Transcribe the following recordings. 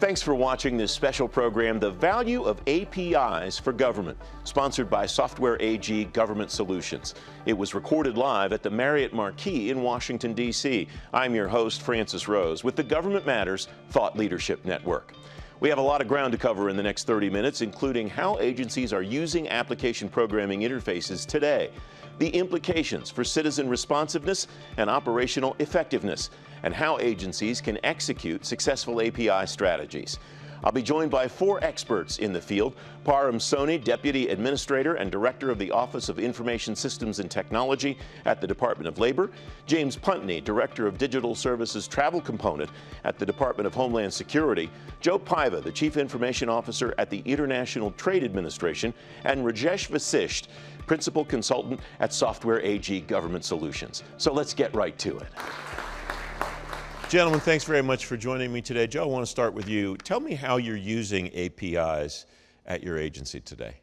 Thanks for watching this special program, The Value of APIs for Government, sponsored by Software AG Government Solutions. It was recorded live at the Marriott Marquis in Washington, D.C. I'm your host, Francis Rose, with the Government Matters Thought Leadership Network. We have a lot of ground to cover in the next 30 minutes, including how agencies are using application programming interfaces today, the implications for citizen responsiveness and operational effectiveness, and how agencies can execute successful API strategies. I'll be joined by 4 experts in the field: Param Soni, Deputy Administrator and Director of the Office of Information Systems and Technology at the Department of Labor; James Puntney, Director of Digital Services Travel Component at the Department of Homeland Security; Joe Paiva, the Chief Information Officer at the International Trade Administration; and Rajesh Vasisht, Principal Consultant at Software AG Government Solutions. So let's get right to it. Gentlemen, thanks very much for joining me today. Joe, I want to start with you. Tell me how you're using APIs at your agency today.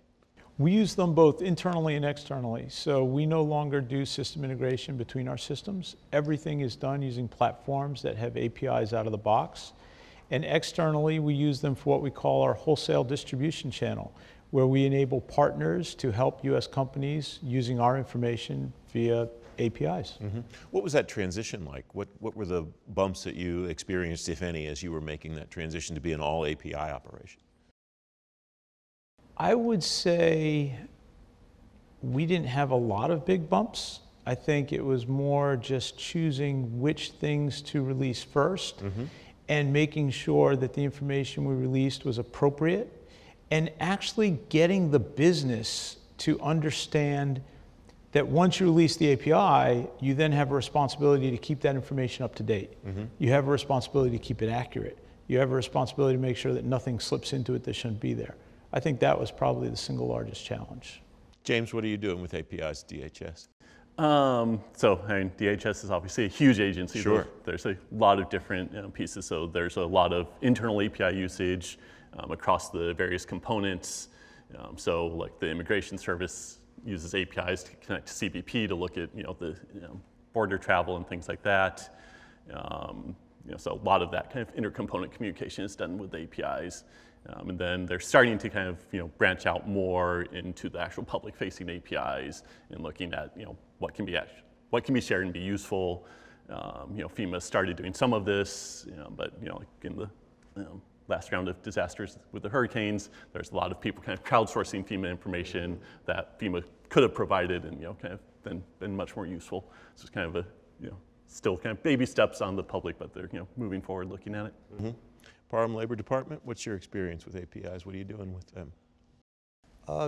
We use them both internally and externally. So we no longer do system integration between our systems. Everything is done using platforms that have APIs out of the box. And externally, we use them for what we call our wholesale distribution channel, where we enable partners to help U.S. companies using our information via APIs. What was that transition like? What were the bumps that you experienced, if any, as you were making that transition to be an all API operation? I would say we didn't have a lot of big bumps. I think it was more just choosing which things to release first and making sure that the information we released was appropriate, and actually getting the business to understand that once you release the API, you then have a responsibility to keep that information up to date. You have a responsibility to keep it accurate. You have a responsibility to make sure that nothing slips into it that shouldn't be there. I think that was probably the single largest challenge. James, what are you doing with APIs at DHS? DHS is obviously a huge agency. Sure. There's a lot of different pieces. So there's a lot of internal API usage across the various components. So like the immigration service uses APIs to connect to CBP to look at the border travel and things like that. So a lot of that kind of intercomponent communication is done with APIs. And then they're starting to kind of branch out more into the actual public-facing APIs and looking at what can be shared and be useful. FEMA started doing some of this, but like in the last round of disasters with the hurricanes, there's a lot of people kind of crowdsourcing FEMA information that FEMA could have provided and kind of been much more useful. So it's kind of a still kind of baby steps on the public, but they're moving forward looking at it. Param, Labor Department, what's your experience with APIs? What are you doing with them?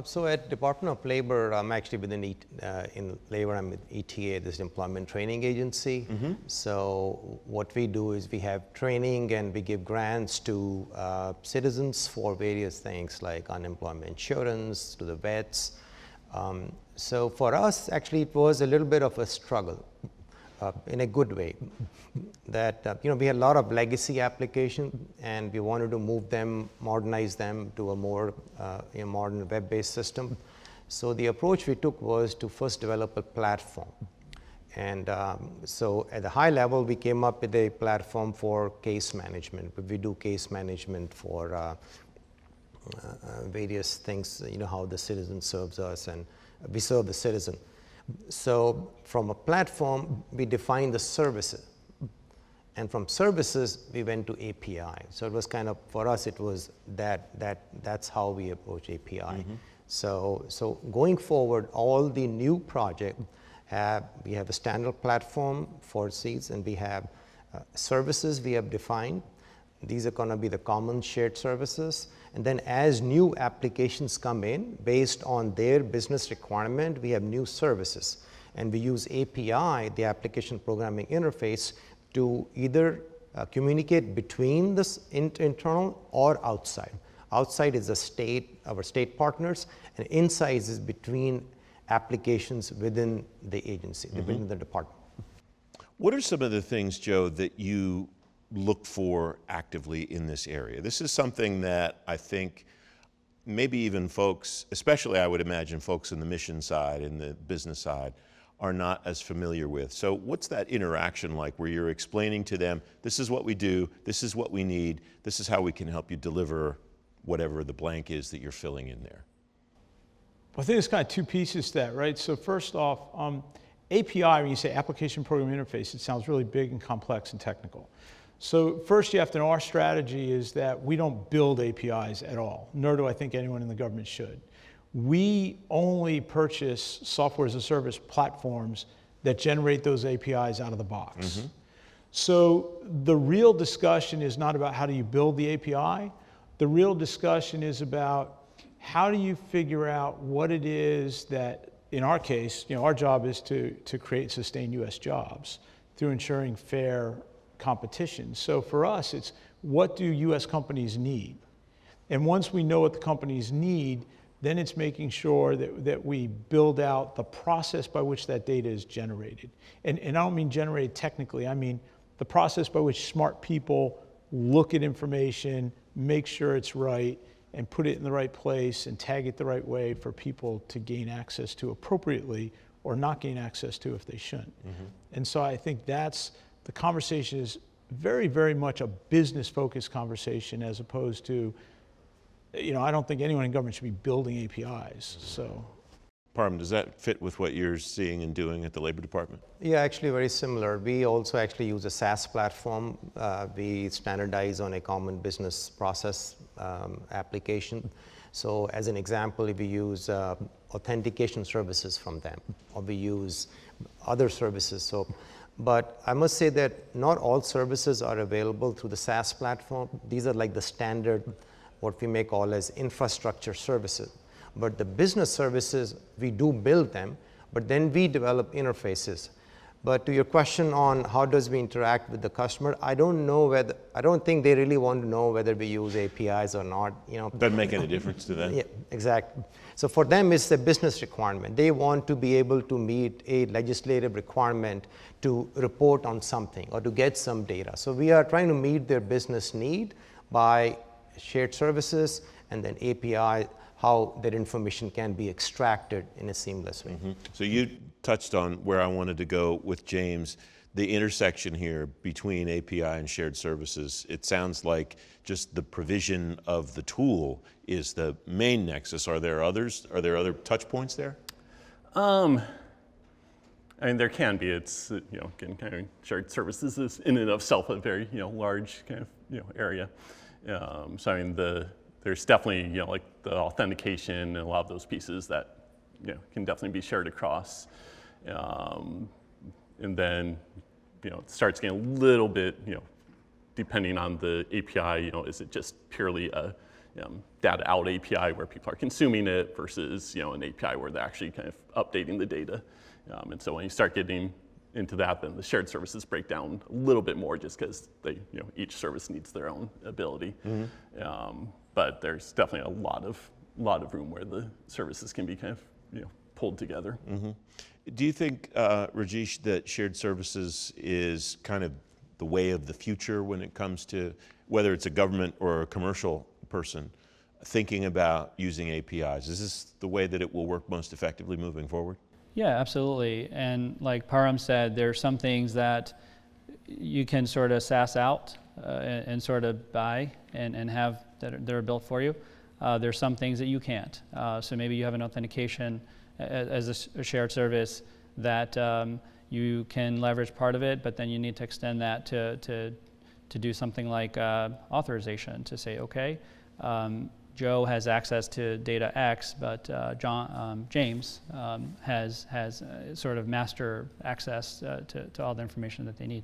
So at Department of Labor, I'm actually in Labor, I'm with ETA, this Employment Training Agency. So what we do is we have training and we give grants to citizens for various things like unemployment insurance, to the vets. So for us, actually, it was a little bit of a struggle in a good way. That we had a lot of legacy applications and we wanted to move them, modernize them to a more modern web-based system. So the approach we took was to first develop a platform. And so at the high level, we came up with a platform for case management. We do case management for various things, how the citizen serves us and we serve the citizen. So from a platform, we defined the services. And from services, we went to API. So it was kind of, for us, it was that's how we approach API. So going forward, all the new projects we have a standard platform for seats, and we have services we have defined. These are going to be the common shared services. And then as new applications come in, based on their business requirement, we have new services. And we use API, the application programming interface, to either communicate between this internal or outside. Outside is our state partners, and inside is between applications within the agency, within the department. What are some of the things, Joe, that you look for actively in this area? This is something that I think maybe even folks, especially I would imagine folks in the mission side and the business side, are not as familiar with. So what's that interaction like where you're explaining to them, this is what we do, this is what we need, this is how we can help you deliver whatever the blank is that you're filling in there? Well, I think there's kind of two pieces to that, right? So first off, API, when you say application program interface, it sounds really big and complex and technical. So first you have to know our strategy is that we don't build APIs at all, nor do I think anyone in the government should. We only purchase software as a service platforms that generate those APIs out of the box. Mm-hmm. So the real discussion is not about how do you build the API. The real discussion is about how do you figure out what it is that, in our case, our job is to create and sustain U.S. jobs through ensuring fair competition. So for us, it's what do U.S. companies need? And once we know what the companies need, then it's making sure that we build out the process by which that data is generated. And I don't mean generated technically, I mean the process by which smart people look at information, make sure it's right, and put it in the right place and tag it the right way for people to gain access to appropriately or not gain access to if they shouldn't. Mm-hmm. And so I think the conversation is very, very much a business-focused conversation as opposed to, I don't think anyone in government should be building APIs, so. Param, does that fit with what you're seeing and doing at the Labor Department? Yeah, actually very similar. We also actually use a SaaS platform. We standardize on a common business process application. So as an example, if we use authentication services from them, or we use other services. But I must say that not all services are available through the SaaS platform. These are like the standard, what we may call as infrastructure services. But the business services, we do build them, but then we develop interfaces. But to your question on how does we interact with the customer, I don't think they really want to know whether we use APIs or not. Doesn't make any difference to them. Yeah, exactly. So for them, it's a business requirement. They want to be able to meet a legislative requirement to report on something or to get some data. So we are trying to meet their business need by shared services and then API, how that information can be extracted in a seamless way. Mm-hmm. So you touched on where I wanted to go with James, the intersection here between API and shared services. It sounds like just the provision of the tool is the main nexus. Are there others? Are there other touch points there? I mean, there can be. It's, again, kind of shared services is in and of itself a very, large kind of, area. So I mean, there's definitely, like the authentication and a lot of those pieces that, can definitely be shared across. And then, it starts getting a little bit, depending on the API, is it just purely a data out API where people are consuming it versus, an API where they're actually kind of updating the data. And so when you start getting into that, then the shared services break down a little bit more just because they, each service needs their own ability. Mm-hmm. But there's definitely a lot of room where the services can be kind of, pulled together. Mm-hmm. Do you think, Rajesh, that shared services is kind of the way of the future when it comes to whether it's a government or a commercial person thinking about using APIs? Is this the way that it will work most effectively moving forward? Yeah, absolutely. And like Param said, there are some things that you can sort of SaaS out and sort of buy and have that are built for you. There's some things that you can't. So maybe you have an authentication as a shared service that you can leverage part of it, but then you need to extend that to do something like authorization to say, okay, Joe has access to data X, but James has sort of master access to all the information that they need.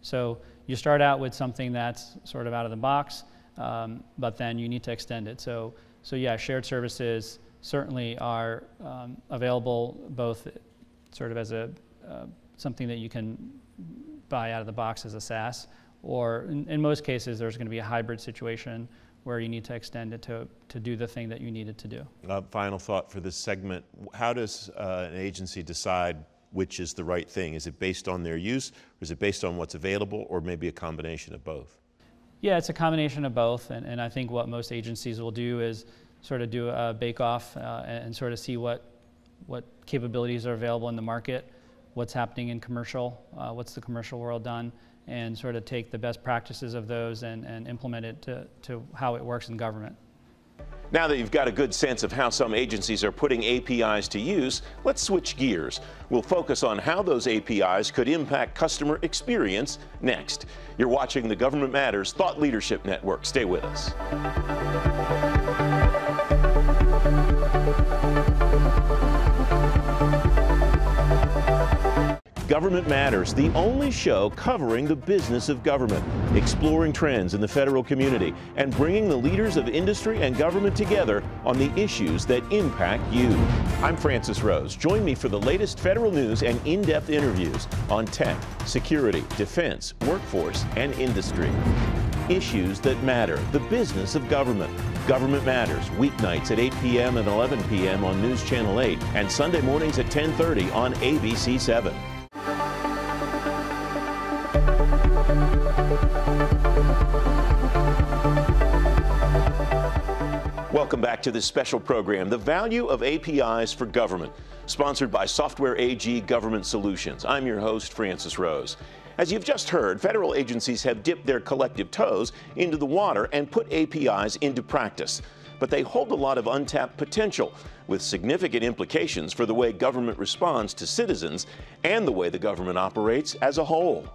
So you start out with something that's sort of out of the box, but then you need to extend it. So yeah, shared services certainly are available both sort of as something that you can buy out of the box as a SaaS, or in most cases there's going to be a hybrid situation where you need to extend it to do the thing that you need it to do. Final thought for this segment. How does an agency decide which is the right thing? Is it based on their use, or is it based on what's available, or maybe a combination of both? Yeah, it's a combination of both, and I think what most agencies will do is sort of do a bake-off and sort of see what capabilities are available in the market. what's happening in commercial, what's the commercial world done, and sort of take the best practices of those and implement it to how it works in government. Now that you've got a good sense of how some agencies are putting APIs to use, let's switch gears. We'll focus on how those APIs could impact customer experience next. You're watching the Government Matters Thought Leadership Network. Stay with us. Government Matters, the only show covering the business of government, exploring trends in the federal community, and bringing the leaders of industry and government together on the issues that impact you. I'm Francis Rose. Join me for the latest federal news and in-depth interviews on tech, security, defense, workforce, and industry. Issues that matter, the business of government. Government Matters, weeknights at 8 p.m. and 11 p.m. on News Channel 8, and Sunday mornings at 10:30 on ABC 7. Welcome back to this special program, The Value of APIs for Government, sponsored by Software AG Government Solutions. I'm your host, Francis Rose. As you've just heard, federal agencies have dipped their collective toes into the water and put APIs into practice. But they hold a lot of untapped potential, with significant implications for the way government responds to citizens and the way the government operates as a whole.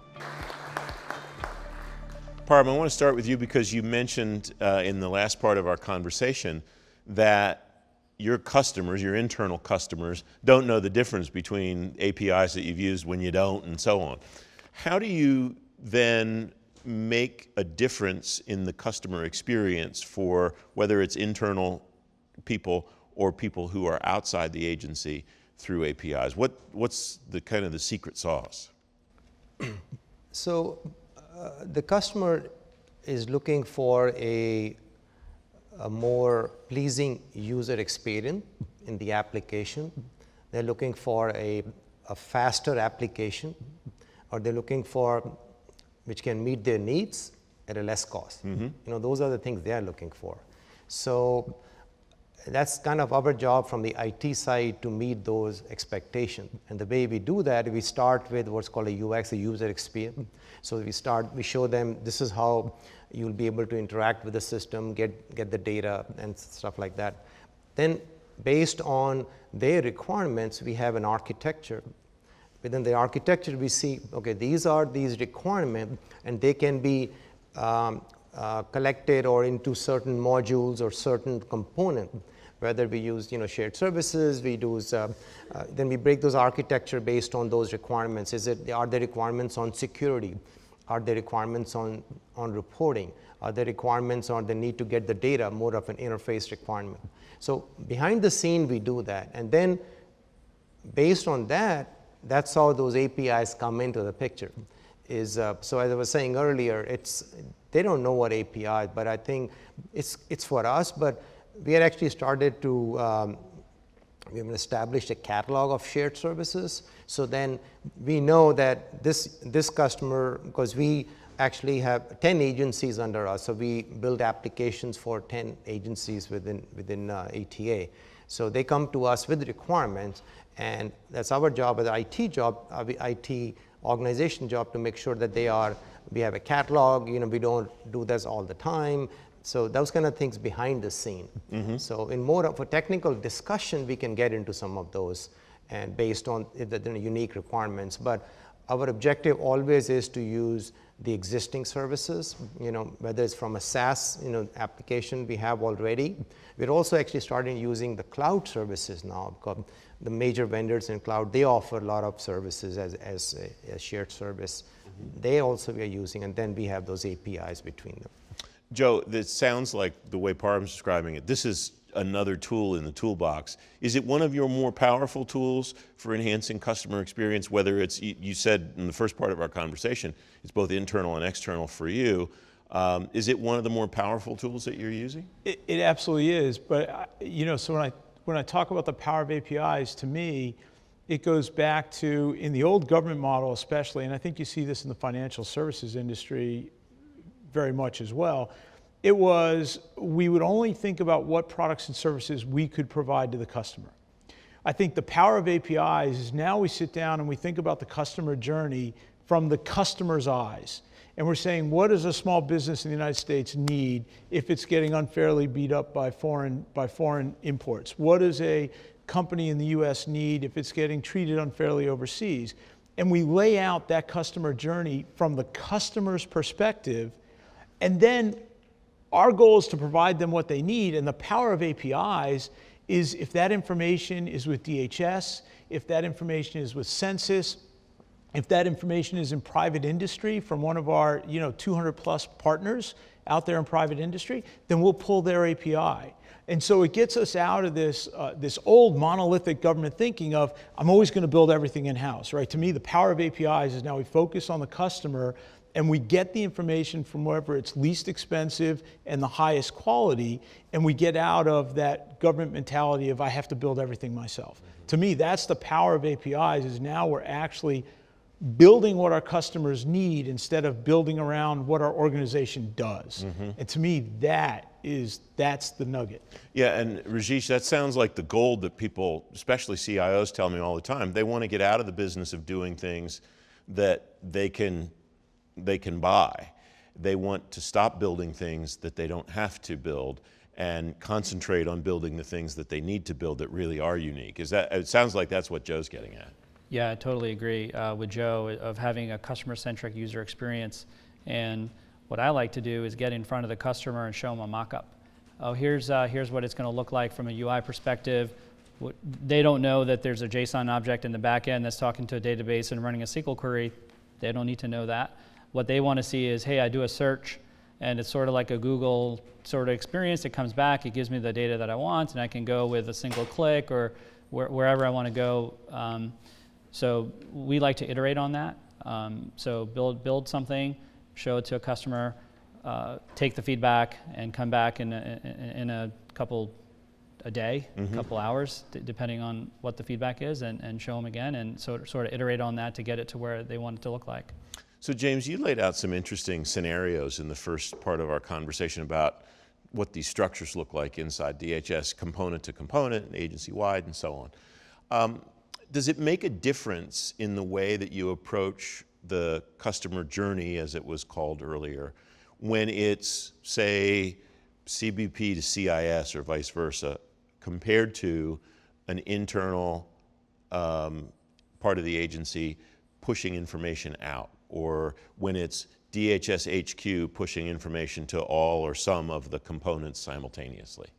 Parm, I want to start with you because you mentioned in the last part of our conversation that your customers, your internal customers, don't know the difference between APIs that you've used when you don't and so on. How do you then make a difference in the customer experience for whether it's internal people or people who are outside the agency through APIs? What's the kind of the secret sauce? So the customer is looking for a more pleasing user experience in the application. They're looking for a faster application, or they're looking for which can meet their needs at a less cost. Mm-hmm. You know, those are the things they are looking for. So that's kind of our job from the IT side to meet those expectations. And the way we do that, we start with what's called a UX, a user experience. So we show them this is how you'll be able to interact with the system, get the data and stuff like that. Then based on their requirements, we have an architecture. Within the architecture, we see, okay, these are these requirements, and they can be collected or into certain modules or certain components. Whether we use, shared services, we use, then we break those architecture based on those requirements. Are there requirements on security? Are there requirements on reporting? Are there requirements on the need to get the data, more of an interface requirement? So behind the scene, we do that. And then based on that, that's how those APIs come into the picture. So as I was saying earlier, they don't know what API, but I think it's for us. But we had actually started to we have established a catalog of shared services. So then we know that this customer, because we actually have 10 agencies under us, so we build applications for 10 agencies within ATA. So they come to us with requirements, and that's our job as IT job, IT organization job, to make sure that we have a catalog. We don't do this all the time. So those kind of things behind the scene. Mm-hmm. So in more of a technical discussion, we can get into some of those and based on the unique requirements. But our objective always is to use the existing services, whether it's from a SaaS application we have already. We're also actually starting using the cloud services now, because the major vendors in cloud, they offer a lot of services as a shared service. Mm-hmm. They also we are using, and then we have those APIs between them. Joe, this sounds like the way Parm's describing it. This is another tool in the toolbox. Is it one of your more powerful tools for enhancing customer experience, whether it's, you said in the first part of our conversation, it's both internal and external for you. Is it one of the more powerful tools that you're using? It absolutely is. But, so when I talk about the power of APIs, to me, it goes back to, in the old government model especially, and I think you see this in the financial services industry very much as well, we would only think about what products and services we could provide to the customer. I think the power of APIs is now we sit down and we think about the customer journey from the customer's eyes. And we're saying, what does a small business in the United States need if it's getting unfairly beat up by foreign imports? What does a company in the US need if it's getting treated unfairly overseas? And we lay out that customer journey from the customer's perspective, and then our goal is to provide them what they need. And the power of APIs is if that information is with DHS, if that information is with Census, if that information is in private industry from one of our 200 plus partners out there in private industry, then we'll pull their API. And so it gets us out of this old monolithic government thinking of, I'm always going to build everything in-house, right? To me, the power of APIs is now we focus on the customer and we get the information from wherever it's least expensive and the highest quality, and we get out of that government mentality of I have to build everything myself. To me, that's the power of APIs, is now we're actually building what our customers need instead of building around what our organization does. And to me, that's the nugget. Yeah, and Rajesh, that sounds like the gold that people, especially CIOs, tell me all the time. They want to get out of the business of doing things that they can buy. They want to stop building things that they don't have to build and concentrate on building the things that they need to build that really are unique. It sounds like that's what Joe's getting at. Yeah, I totally agree with Joe of having a customer-centric user experience. And what I like to do is get in front of the customer and show them a mock-up. Oh, here's what it's going to look like from a UI perspective. They don't know that there's a JSON object in the back end that's talking to a database and running a SQL query. They don't need to know that. What they want to see is, hey, I do a search, and it's sort of like a Google sort of experience. It comes back, it gives me the data that I want, and I can go with a single click or wherever I want to go. So we like to iterate on that. So build something, show it to a customer, take the feedback, and come back in a day, a couple hours, depending on what the feedback is, and show them again, and sort of iterate on that to get it to where they want it to look like. So James, you laid out some interesting scenarios in the first part of our conversation about what these structures look like inside DHS, component to component, and agency-wide, and so on. Does it make a difference in the way that you approach the customer journey, as it was called earlier, when it's, say, CBP to CIS or vice versa, compared to an internal part of the agency pushing information out, or when it's DHS HQ pushing information to all or some of the components simultaneously?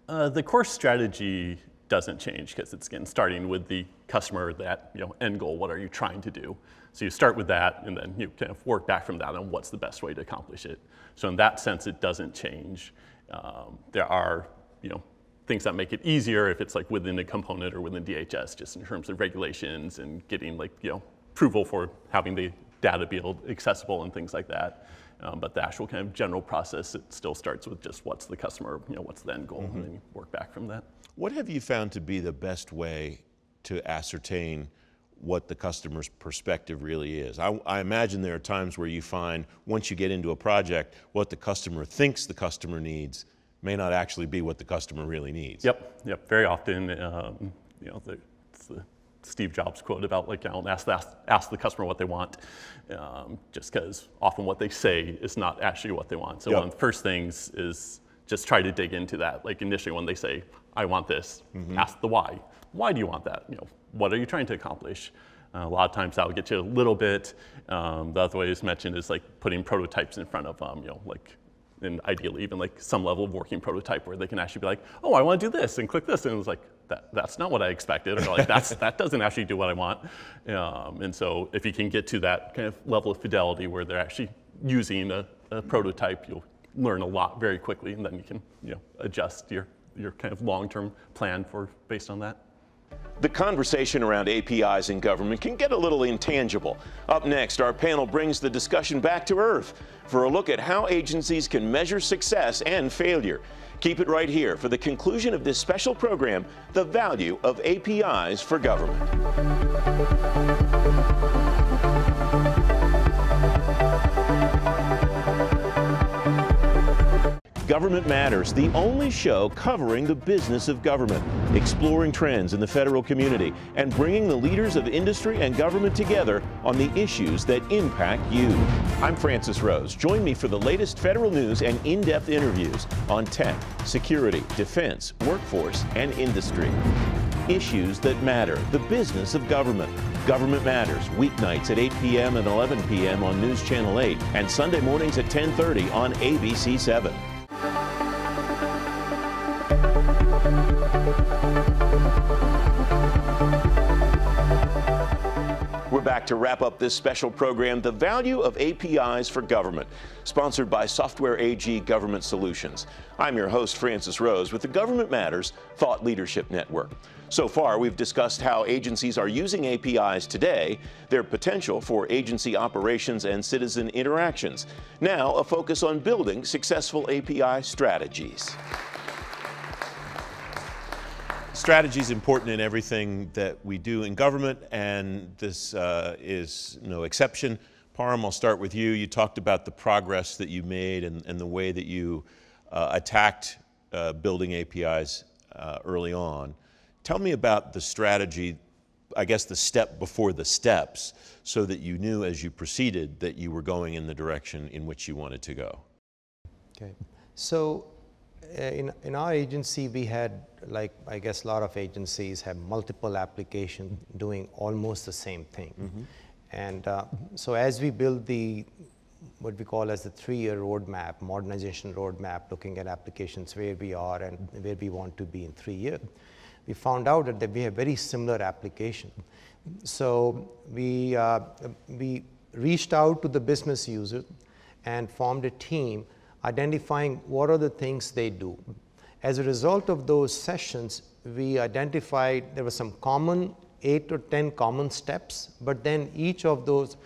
The core strategy doesn't change because it's, again, starting with the customer, that end goal. What are you trying to do? So you start with that, and then you kind of work back from that on what's the best way to accomplish it. So in that sense, it doesn't change. There are things that make it easier if it's like within a component or within DHS, just in terms of regulations and getting approval for having the data be accessible and things like that. But the actual kind of general process, it still starts with just what's the customer, what's the end goal, and then you work back from that. What have you found to be the best way to ascertain what the customer's perspective really is? I imagine there are times where you find, once you get into a project, what the customer thinks the customer needs may not actually be what the customer really needs. Yep. Very often, it's the Steve Jobs quote about ask the customer what they want, just because often what they say is not actually what they want. So one of the first things is just try to dig into that. Like initially when they say, I want this, ask the why. Why do you want that? What are you trying to accomplish? A lot of times that will get you a little bit. The other way is mentioned is like putting prototypes in front of them, and ideally even like some level of working prototype where they can actually be like, oh, I want to do this and click this. And it's like, that's not what I expected. Or like, that doesn't actually do what I want. And so if you can get to that kind of level of fidelity where they're actually using a prototype, you'll learn a lot very quickly, and then you can adjust your kind of long-term plan based on that. The conversation around APIs in government can get a little intangible. Up next, our panel brings the discussion back to earth for a look at how agencies can measure success and failure. Keep it right here for the conclusion of this special program, The Value of APIs for Government. Government Matters, the only show covering the business of government, exploring trends in the federal community, and bringing the leaders of industry and government together on the issues that impact you. I'm Francis Rose. Join me for the latest federal news and in-depth interviews on tech, security, defense, workforce, and industry. Issues that matter, the business of government. Government Matters, weeknights at 8 p.m. and 11 p.m. on News Channel 8, and Sunday mornings at 10:30 on ABC 7. We're back to wrap up this special program, The Value of APIs for Government, sponsored by Software AG Government Solutions. I'm your host, Francis Rose, with the Government Matters Thought Leadership Network. So far, we've discussed how agencies are using APIs today, their potential for agency operations and citizen interactions. Now, a focus on building successful API strategies. Strategy is important in everything that we do in government, and this is no exception. Param, I'll start with you. You talked about the progress that you made and the way that you attacked building APIs early on. Tell me about the strategy, I guess the step before the steps, so that you knew as you proceeded that you were going in the direction in which you wanted to go. Okay. So in our agency, we had, like I guess a lot of agencies have multiple applications doing almost the same thing. Mm-hmm. And so as we build what we call as the 3-year roadmap, modernization roadmap, looking at applications where we are and where we want to be in 3 years, we found out that we have very similar application. So we reached out to the business user and formed a team identifying what are the things they do. As a result of those sessions, we identified there were some common 8 or 10 common steps, but then each of those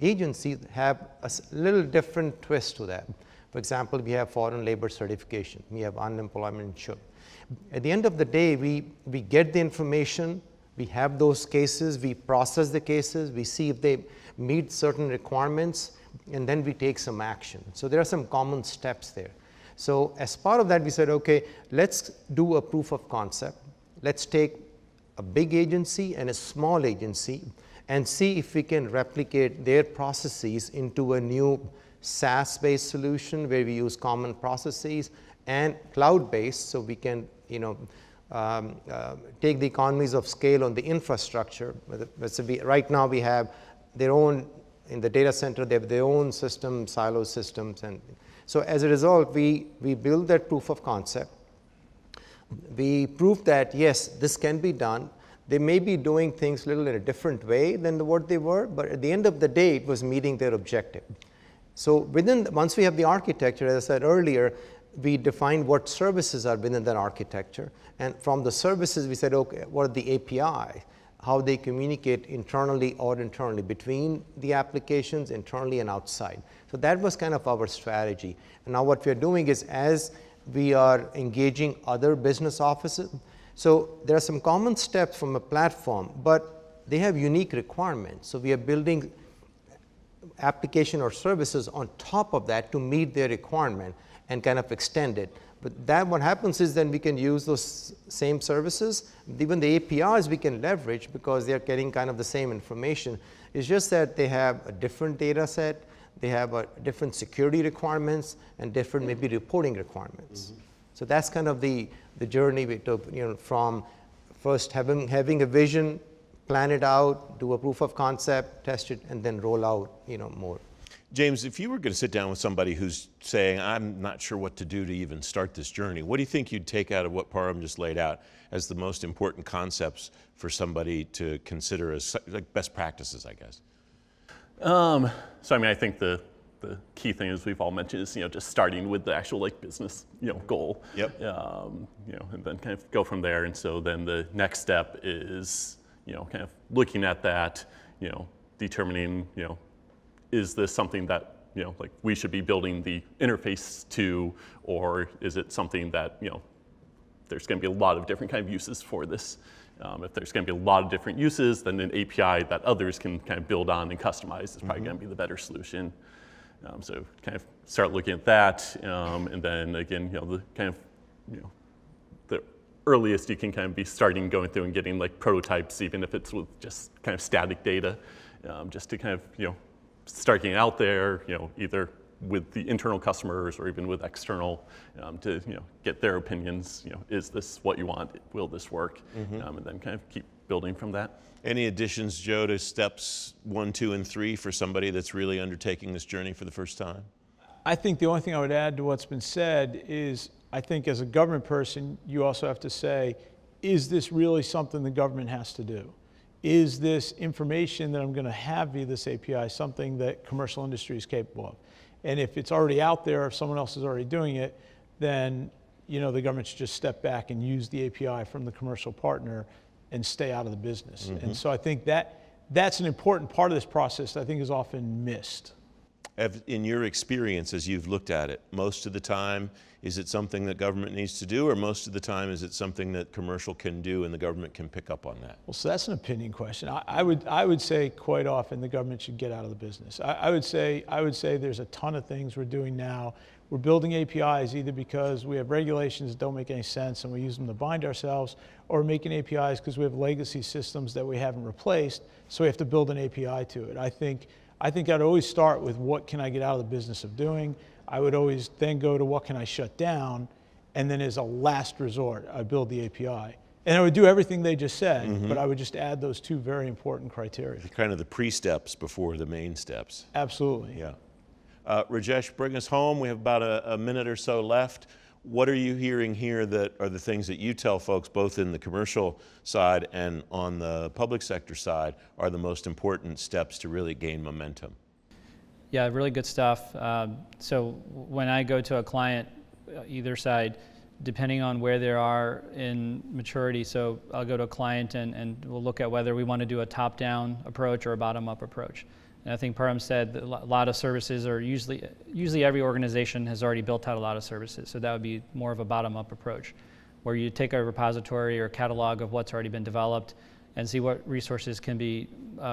agencies have a little different twist to that. For example, we have foreign labor certification, we have unemployment insurance. At the end of the day, we get the information, we have those cases, we process the cases, we see if they meet certain requirements, and then we take some action. So there are some common steps there. So as part of that, we said, okay, let's do a proof of concept. Let's take a big agency and a small agency and see if we can replicate their processes into a new SaaS-based solution where we use common processes and cloud-based, so we can take the economies of scale on the infrastructure. Right now we have their own, in the data center, they have their own system, silo systems. And so as a result, we build that proof of concept. We proved that, yes, this can be done. They may be doing things a little in a different way than what they were, but at the end of the day, it was meeting their objective. So once we have the architecture, as I said earlier, we defined what services are within that architecture. And from the services, we said, okay, what are the API? How they communicate internally or internally between the applications, internally and outside. So that was kind of our strategy. And now what we are doing is, as we are engaging other business offices, so there are some common steps from a platform, but they have unique requirements. So we are building application or services on top of that to meet their requirement and kind of extend it. But that what happens is then we can use those same services. Even the APIs we can leverage because they're getting kind of the same information. It's just that they have a different data set, they have a different security requirements and different maybe reporting requirements. Mm-hmm. So that's kind of the journey we took, from first having a vision, plan it out, do a proof of concept, test it, and then roll out, more. James, if you were going to sit down with somebody who's saying, I'm not sure what to do to even start this journey, what do you think you'd take out of what Param just laid out as the most important concepts for somebody to consider as like best practices, I guess? So I think the key thing, as we've all mentioned, is just starting with the actual business goal. Yep. And then kind of go from there. And so then the next step is kind of looking at that, determining is this something that we should be building the interface to, or is it something that there's going to be a lot of different kind of uses for this. If there's going to be a lot of different uses, then an API that others can kind of build on and customize is probably going to be the better solution. So kind of start looking at that, and then again, the kind of, the earliest you can kind of be starting going through and getting like prototypes, even if it's with just kind of static data, just to kind of, start getting out there, either with the internal customers or even with external, to get their opinions. Is this what you want? Will this work? And then kind of keep building from that. Any additions, Joe, to steps 1, 2, and 3 for somebody that's really undertaking this journey for the first time? I think the only thing I would add to what's been said is, I think as a government person, you also have to say, is this really something the government has to do? Is this information that I'm going to have via this API something that commercial industry is capable of? And if it's already out there, if someone else is already doing it, then the government should just step back and use the API from the commercial partner and stay out of the business. And so I think that's an important part of this process that I think is often missed. In your experience, as you've looked at it, most of the time, is it something that government needs to do, or most of the time is it something that commercial can do and the government can pick up on that? Well, so that's an opinion question. I would say quite often the government should get out of the business. I would say there's a ton of things we're doing now. We're building APIs either because we have regulations that don't make any sense and we use them to bind ourselves, or we're making APIs because we have legacy systems that we haven't replaced, so we have to build an API to it. I think I'd always start with what can I get out of the business of doing. I would always then go to what can I shut down, and then as a last resort, I build the API. And I would do everything they just said, but I would just add those 2 very important criteria. Kind of the pre-steps before the main steps. Absolutely. Yeah. Rajesh, bring us home. We have about a minute or so left. What are you hearing here that are the things that you tell folks, both in the commercial side and on the public sector side, are the most important steps to really gain momentum? Yeah, really good stuff. So when I go to a client, either side, depending on where they are in maturity, so I'll go to a client and we'll look at whether we want to do a top-down approach or a bottom-up approach. And I think Param said that a lot of services are usually every organization has already built out a lot of services, so that would be more of a bottom-up approach, where you take a repository or catalog of what's already been developed and see what resources can be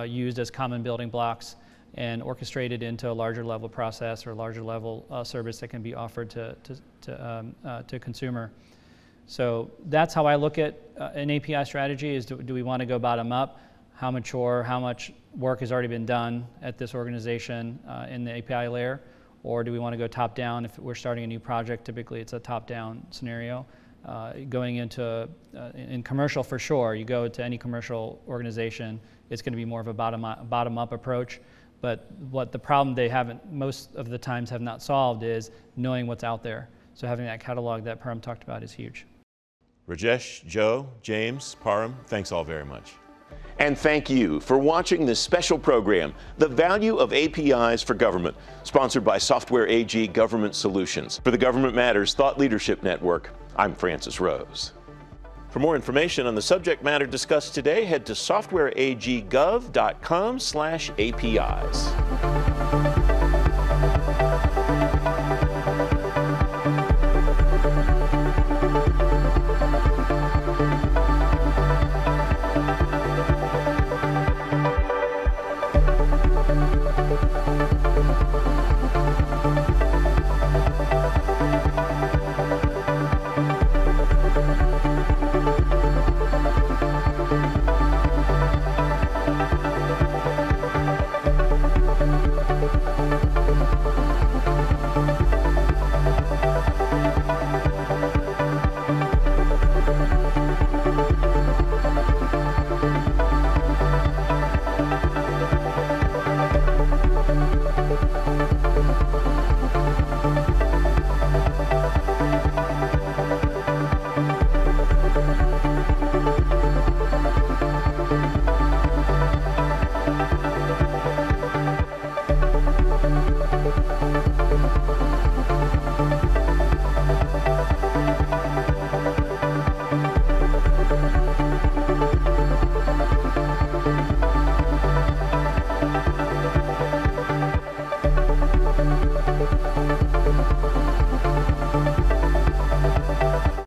used as common building blocks and orchestrated into a larger level process or larger level service that can be offered to consumer. So that's how I look at an API strategy, is do we want to go bottom up? How mature, how much work has already been done at this organization in the API layer? Or do we want to go top down? If we're starting a new project, typically it's a top down scenario. Going into, in commercial for sure, you go to any commercial organization, it's going to be more of a bottom up approach. But what the problem they haven't, most of the times have not solved, is knowing what's out there. So having that catalog that Param talked about is huge. Rajesh, Joe, James, Param, thanks all very much. And thank you for watching this special program, The Value of APIs for Government, sponsored by Software AG Government Solutions. For the Government Matters Thought Leadership Network, I'm Francis Rose. For more information on the subject matter discussed today, head to softwareaggov.com/APIs.